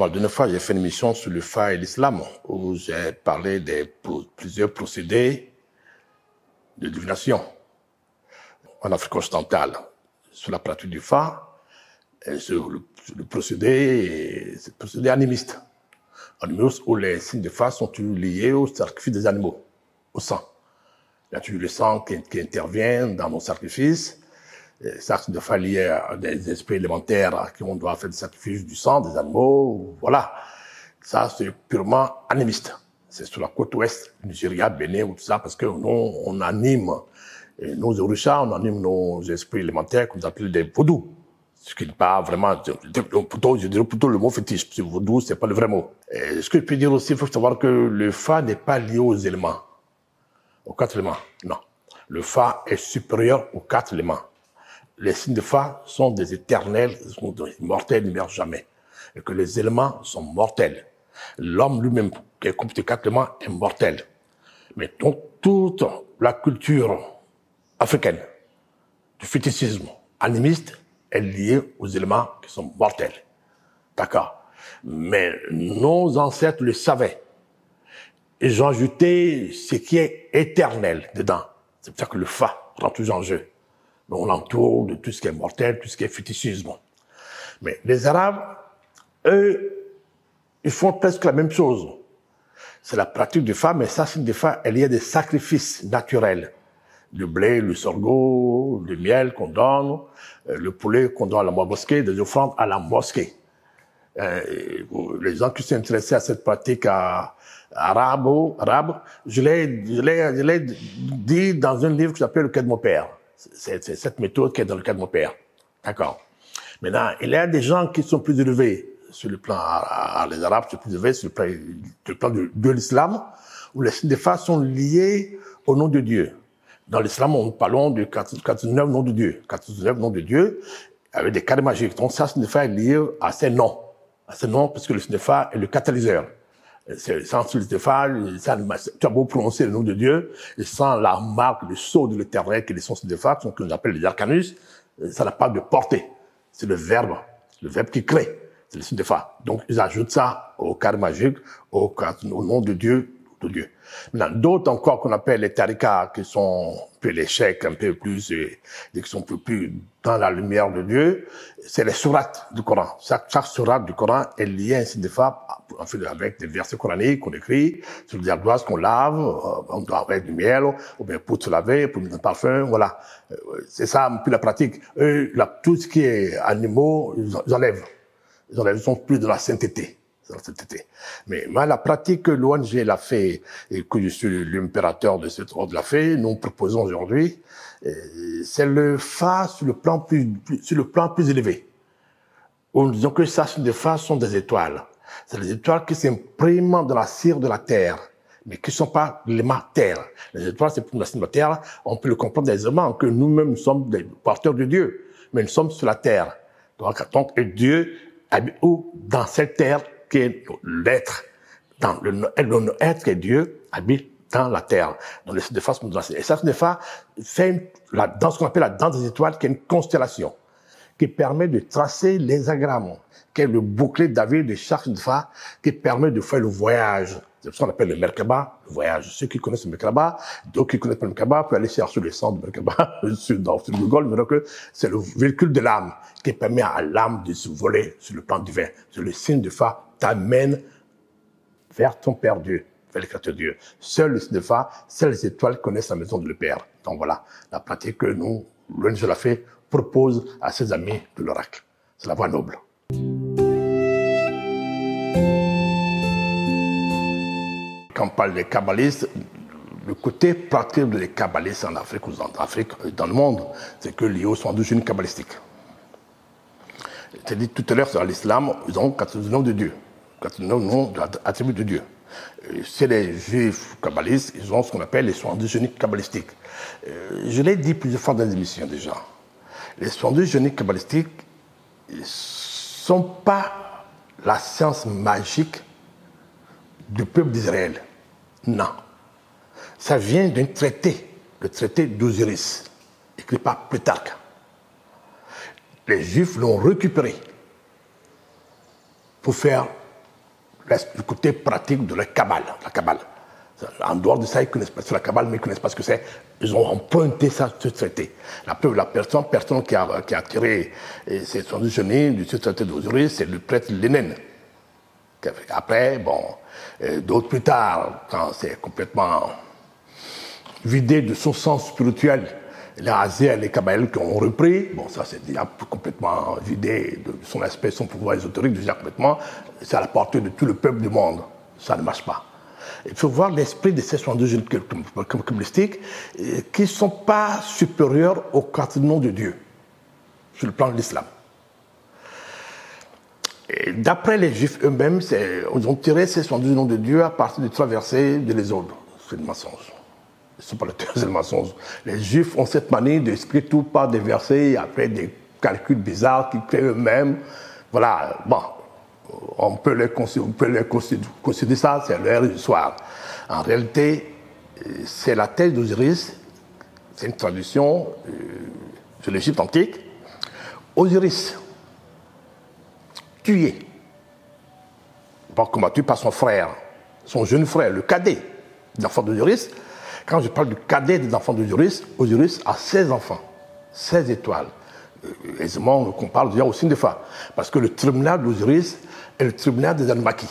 La dernière fois, j'ai fait une émission sur le Fa et l'islam, où j'ai parlé de plusieurs procédés de divination en Afrique occidentale, sur la pratique du Fa, et sur le procédé animiste. Animiste où les signes de Fa sont liés au sacrifice des animaux, au sang. Il y a toujours le sang qui intervient dans nos sacrifices. Ça, de fois lié à des esprits élémentaires qui on doit faire des sacrifices du sang, des animaux, voilà. Ça, c'est purement animiste. C'est sur la côte ouest, Nigeria, Bénin, ou tout ça, parce que nous, on anime nos orishas, on anime nos esprits élémentaires qu'on appelle des vaudous. Ce qui n'est pas vraiment, je dirais plutôt le mot fétiche, parce que vaudou, c'est pas le vrai mot. Et ce que je peux dire aussi, il faut savoir que le Fa n'est pas lié aux éléments, aux 4 éléments, non. Le Fa est supérieur aux 4 éléments. Les signes de Fa sont des éternels, sont des mortels, ils ne meurent jamais. Et que les éléments sont mortels. L'homme lui-même, qui est composé de 4 éléments, est mortel. Mais donc, toute la culture africaine, du fétichisme animiste, est liée aux éléments qui sont mortels. D'accord. Mais nos ancêtres le savaient. Ils ont ajouté ce qui est éternel dedans. C'est pour ça que le Fa rentre toujours en jeu. On l'entoure de tout ce qui est mortel, tout ce qui est fétichisme. Mais les Arabes, eux, ils font presque la même chose. C'est la pratique du Fa, mais ça, c'est des Fa, il y a des sacrifices naturels. Le blé, le sorgho, le miel qu'on donne, le poulet qu'on donne à la mosquée, des offrandes à la mosquée. Les gens qui sont intéressés à cette pratique arabe, je l'ai dit dans un livre qui s'appelle Le Quai de mon père. C'est cette méthode qui est dans Le Quai de mon père. D'accord. Maintenant, il y a des gens qui sont plus élevés sur le plan, les Arabes sont plus élevés sur le plan de l'islam, où les signes de Fa sont liés au nom de Dieu. Dans l'islam, on parle de 49 noms de Dieu. 49 noms de Dieu, avec des carrés magiques. Donc ça, signe de Fa est lié à ces noms. À ces noms, parce que le signe de Fa est le catalyseur. Sans le signe de Fa, tu as beau prononcer le nom de Dieu, et sans la marque, le sceau de l'éternel, qui est le signe de Fa, que l'on appelle les arcanus, ça n'a pas de portée. C'est le verbe qui crée. C'est le signe de Fa. Donc, ils ajoutent ça au carré magique, au nom de Dieu. Maintenant, d'autres encore qu'on appelle les tarikas, qui sont un peu les chèques, un peu plus, qui sont un peu plus dans la lumière de Dieu, c'est les sourates du Coran. Chaque sourate du Coran est liée à un signe de Fa, en fait, avec des versets coraniques qu'on écrit, sur des ardoises qu'on lave, on doit avec du miel, ou bien pour se laver, pour mettre un parfum, voilà. C'est ça un peu la pratique. Eux, tout ce qui est animaux, ils enlèvent. Ils sont plus de la sainteté. Mais moi, la pratique que l'ONG l'a fait, et que je suis l'impérateur de cette ordre l'a fait, nous proposons aujourd'hui, c'est le Fa sur le plan plus élevé. Où nous disons que ça, des Fa sont des étoiles. C'est des étoiles qui s'impriment dans la cire de la terre, mais qui ne sont pas l'élément terre. Les étoiles, c'est pour la cire de la terre, on peut le comprendre aisément que nous-mêmes sommes des porteurs de Dieu, mais nous sommes sur la terre. Donc Dieu habite où? Dans cette terre qui est l'être, dans l'être qui est Dieu, habite dans la terre. Donc, le signe de Fa, et ça, signe de Fa fait dans ce qu'on appelle la danse des étoiles, qui est une constellation, qui permet de tracer les agrammes, qui est le bouclier de David de chaque signe de Fa, qui permet de faire le voyage. C'est ce qu'on appelle le Merkaba, le voyage. Ceux qui connaissent le Merkaba, d'autres qui connaissent pas le Merkaba, peuvent aller chercher le sang du Merkaba sur Google, mais que c'est le véhicule de l'âme qui permet à l'âme de se voler sur le plan divin. C'est le signe de Fa t'amène vers ton Père Dieu, vers le Créateur Dieu. Seul le signe de Fa, seules les étoiles connaissent la maison de le Père. Donc voilà, la pratique que nous, l'ONG l'a fait, propose à ses amis de l'oracle. C'est la voie noble. Quand on parle des kabbalistes, le côté pratique des kabbalistes en Afrique ou dans le monde, c'est que lié aux 72 génies kabbalistiques. J'ai dit tout à l'heure, dans l'islam, ils ont 14 noms de Dieu, 14 noms d'attributs de Dieu. Chez les juifs kabbalistes, ils ont ce qu'on appelle les 72 génies kabbalistiques. Je l'ai dit plusieurs fois dans les émissions déjà. Les 72 génies kabbalistiques ne sont pas la science magique du peuple d'Israël. Non. Ça vient d'un traité, le traité d'Osiris, écrit par Plutarque. Les Juifs l'ont récupéré pour faire le côté pratique de la Kabbale. En dehors de ça, ils ne connaissent pas la Kabbale, mais ils ne connaissent pas ce que c'est. Ils ont emprunté ça, ce traité. La preuve, la personne qui a tiré ces 70 génies du traité d'Osiris, c'est le prêtre Lénine. Après, bon, d'autres plus tard, quand c'est complètement vidé de son sens spirituel, les Aziel et les Kabbalistes qui ont repris, bon, ça c'est déjà complètement vidé de son aspect, son pouvoir ésotérique, déjà complètement, c'est à la portée de tout le peuple du monde. Ça ne marche pas. Il faut voir l'esprit de ces 72 jeunes kabbalistiques qui ne sont pas supérieurs au cardinaux de Dieu, sur le plan de l'islam. D'après les Juifs eux-mêmes, ils ont tiré ces 72 noms de Dieu à partir du 3 versets de l'Exode. C'est le mensonge. Ce n'est pas le troisième mensonge. Les Juifs ont cette manie d'expliquer tout par des versets, après des calculs bizarres qu'ils créent eux-mêmes. Voilà, bon, on peut les considérer ça, c'est leur histoire. En réalité, c'est la thèse d'Osiris, c'est une traduction de l'Égypte antique. Osiris, tué, combattu par son frère, son jeune frère, le cadet des enfants d'Osiris. Quand je parle du cadet des enfants d'Osiris, Osiris a 16 enfants, 16 étoiles. Aisément, on parle déjà au signe de Fa, parce que le tribunal d'Osiris est le tribunal des Anunnaki.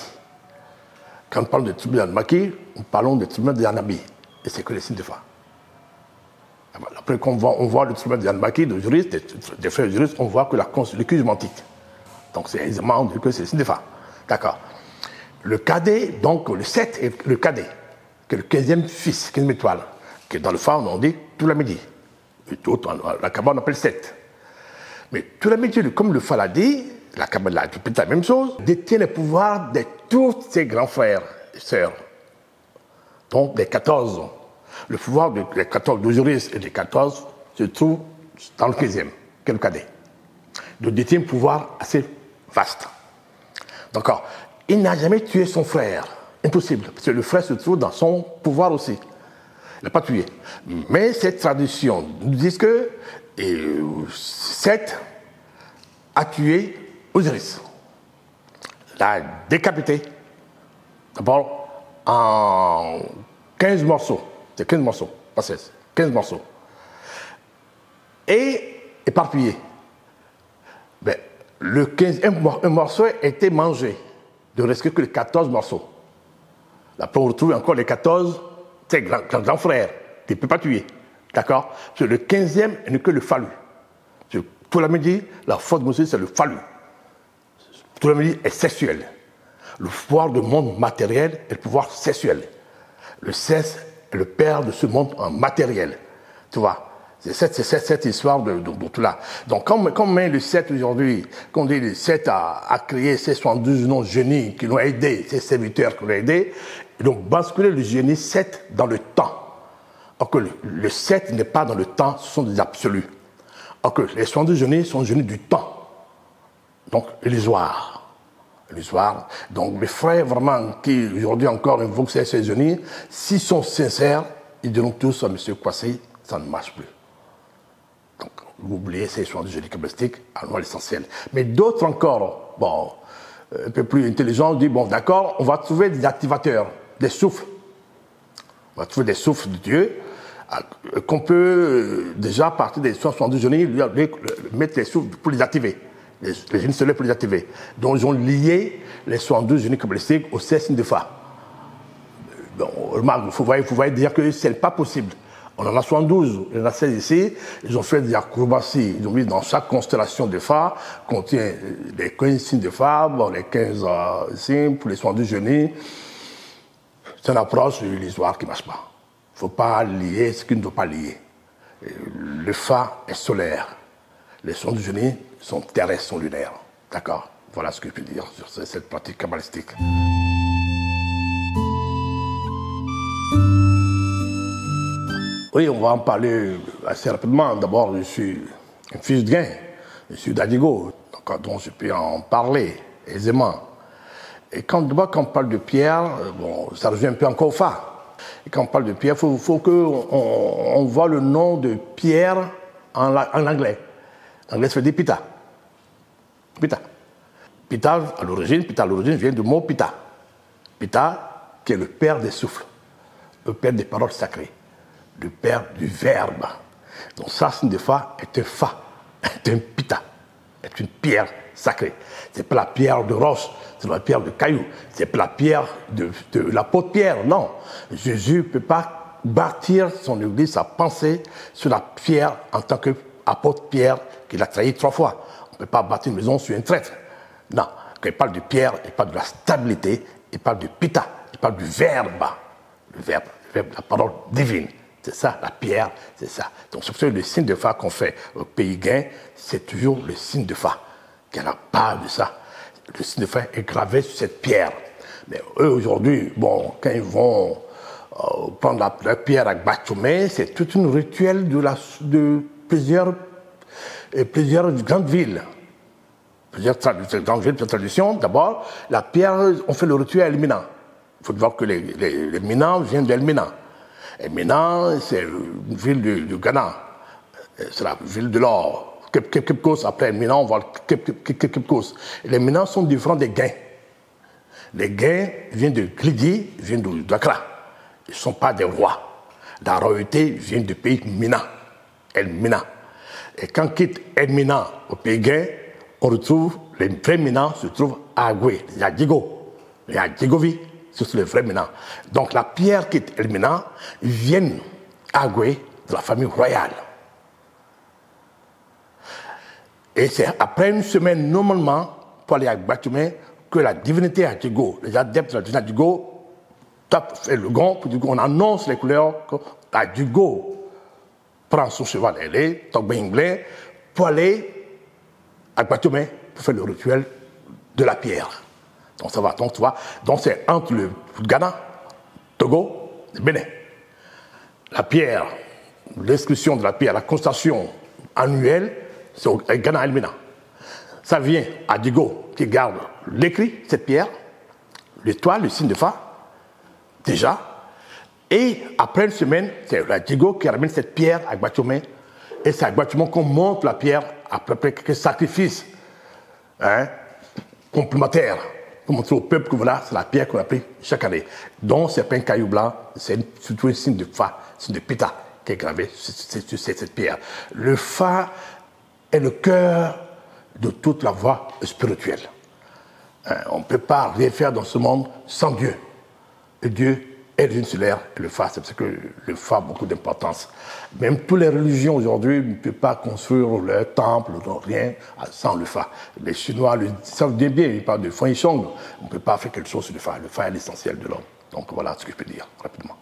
Quand on parle du tribunal des Anunnaki, nous parlons du tribunal des Anabi, et c'est que les signes de Fa. Après, quand on voit le tribunal des Anunnaki, d'Osiris, des frères d'Osiris, on voit que l'écume sémantique. Donc c'est aisément dit que c'est le signe de Fa. D'accord. Le cadet, donc le 7 est le cadet, qui est le 15e fils, 15e étoile, qui est dans le Fa, on dit tout la midi. La Kabbale on appelle 7. Mais tout la midi, comme le Fa l'a dit, la Kabbale a répété la même chose, détient le pouvoir de tous ses grands frères et sœurs. Donc des 14. Le pouvoir des 14 d'Osiris et des 14 se trouve dans le 15e, qui est le cadet. Donc détient un pouvoir assez vaste. D'accord. Il n'a jamais tué son frère. Impossible, parce que le frère se trouve dans son pouvoir aussi. Il n'a pas tué. Mais cette tradition nous dit que Seth a tué Osiris. L'a décapité. D'abord en 15 morceaux. C'est 15 morceaux, pas 16. 15 morceaux. Et éparpillé. Ben, un morceau a été mangé. Il ne reste que les 14 morceaux. Après, on retrouve encore les 14, c'est grand frère, qui ne peut pas tuer. D'accord? Sur le 15e, il n'est que le phallu. Tout le monde dit, la force de Moses, c'est le phallu. Tout le monde dit, est sexuel. Le pouvoir du monde matériel est le pouvoir sexuel. Le sexe est le père de ce monde en matériel. Tu vois? C'est cette histoire de tout là. Donc, comme on met le 7 aujourd'hui, qu'on dit le 7 a créé ces 72 noms génies qui l'ont aidé, ces serviteurs qui l'ont aidé, et donc basculer le génie 7 dans le temps. Alors que le 7 n'est pas dans le temps, ce sont des absolus. Alors que les 72 génies sont génies du temps. Donc, illusoire. Donc, les frères vraiment qui aujourd'hui encore invoquent ces génies, s'ils sont sincères, ils diront tous à M. Kwasi, ça ne marche plus. Donc, vous oubliez ces 72 génies kabbalistiques, allons à l'essentiel. Mais d'autres encore, bon, un peu plus intelligents, disent, bon, d'accord, on va trouver des activateurs, des souffles. On va trouver des souffles de Dieu, qu'on peut déjà, à partir des 72 génies, mettre les souffles pour les activer. Les génies solaires pour les activer. Donc, ils ont lié les 72 génies kabbalistiques au 16 signes de Fa. Bon, il faut voir dire que ce n'est pas possible. On en a 72, il y en a 16 ici. Ils ont fait des acrobaties. Ils ont mis dans chaque constellation de Fa, contient les 15 signes de Fa, bon, les 15 signes pour les 72 génies. C'est une approche illusoire qui ne marche pas. Il ne faut pas lier ce qu'il ne doit pas lier. Le Fa est solaire. Les 72 génies sont terrestres, sont lunaires. D'accord? Voilà ce que je peux dire sur cette pratique kabbalistique. Oui, on va en parler assez rapidement. D'abord, je suis un fils de Gain, je suis d'Adigo, donc je peux en parler aisément. Et quand on parle de Pierre, bon, ça revient un peu encore au Fa. Et quand on parle de Pierre, il faut qu'on voit le nom de Pierre en anglais. En anglais, ça veut dire Pita. Pita à l'origine vient du mot Pita. Pitta, qui est le père des souffles, le père des paroles sacrées, le père du verbe. Donc ça, signe de Fa est un Fa, est un Pitta, est une pierre sacrée. Ce n'est pas la pierre de roche, c'est la pierre de caillou, ce n'est pas la pierre de l'apôtre Pierre, non. Jésus ne peut pas bâtir son église, sa pensée sur la pierre en tant qu'apôtre Pierre qu'il a trahi 3 fois. On ne peut pas bâtir une maison sur un traître. Non, quand il parle de pierre, il parle de la stabilité, il parle du Pitta, il parle du verbe, la parole divine. C'est ça, la pierre, c'est ça. Donc, c'est pour ça que le signe de Fa qu'on fait au pays gain, c'est toujours le signe de Fa, qui a la base de ça. Le signe de Fa est gravé sur cette pierre. Mais eux, aujourd'hui, bon, quand ils vont prendre la pierre à Gbachomé, c'est tout un rituel de plusieurs grandes villes. Plusieurs grandes villes, plusieurs traditions. D'abord, la pierre, on fait le rituel à Elmina. Il faut voir que les Minans viennent d'Elmina. Et Mina, c'est une ville du Ghana. C'est la ville de l'or. Kipkos, après Mina, on voit Kipkos. Les Minans sont différents des Gains. Les Gains viennent de Glidi, viennent d'Accra. Ils ne sont pas des rois. La royauté vient du pays Mina, El Mina. Et quand on quitte El Mina au pays Gain, on retrouve les vrais Minans se trouvent à Agoué, les Adjigo, les Adjigovi. Ce sont les vrais Minans. Donc la pierre qui est Elmina vient à Agoué de la famille royale. Et c'est après une semaine, normalement, pour aller à Gbachomé, que la divinité Adjigo, les adeptes de la divinité Adjigo, tapent le gong, puis on annonce les couleurs que Adjigo prend son cheval, elle est, Togbenglé, pour aller à Gbachomé, pour faire le rituel de la pierre. Donc ça va, donc tu vois, donc c'est entre le Ghana, Togo et Bénin. La pierre, l'inscription de la pierre, la constatation annuelle, c'est au Ghana et Bénin. Ça vient à Digo qui garde l'écrit, cette pierre, l'étoile, le signe de Fa, déjà. Et après une semaine, c'est la Digo qui ramène cette pierre à Gbachomé. Et c'est à Gbachomé qu'on monte la pierre après quelques sacrifices complémentaires. Pour montrer au peuple que voilà, c'est la pierre qu'on a pris chaque année. Donc, c'est pas un caillou blanc, c'est surtout un signe de Fa, un signe de Pitta qui est gravé sur cette pierre. Le Fa est le cœur de toute la voie spirituelle. On ne peut pas rien faire dans ce monde sans Dieu. Et Dieu est l'insulaire et le Fa, c'est parce que le Fa a beaucoup d'importance. Même toutes les religions aujourd'hui ne peuvent pas construire leur temple, rien, sans le Fa. Les Chinois le savent bien, ils parlent de Feng Shong. On ne peut pas faire quelque chose sur le Fa. Le Fa est l'essentiel de l'homme. Donc voilà ce que je peux dire rapidement.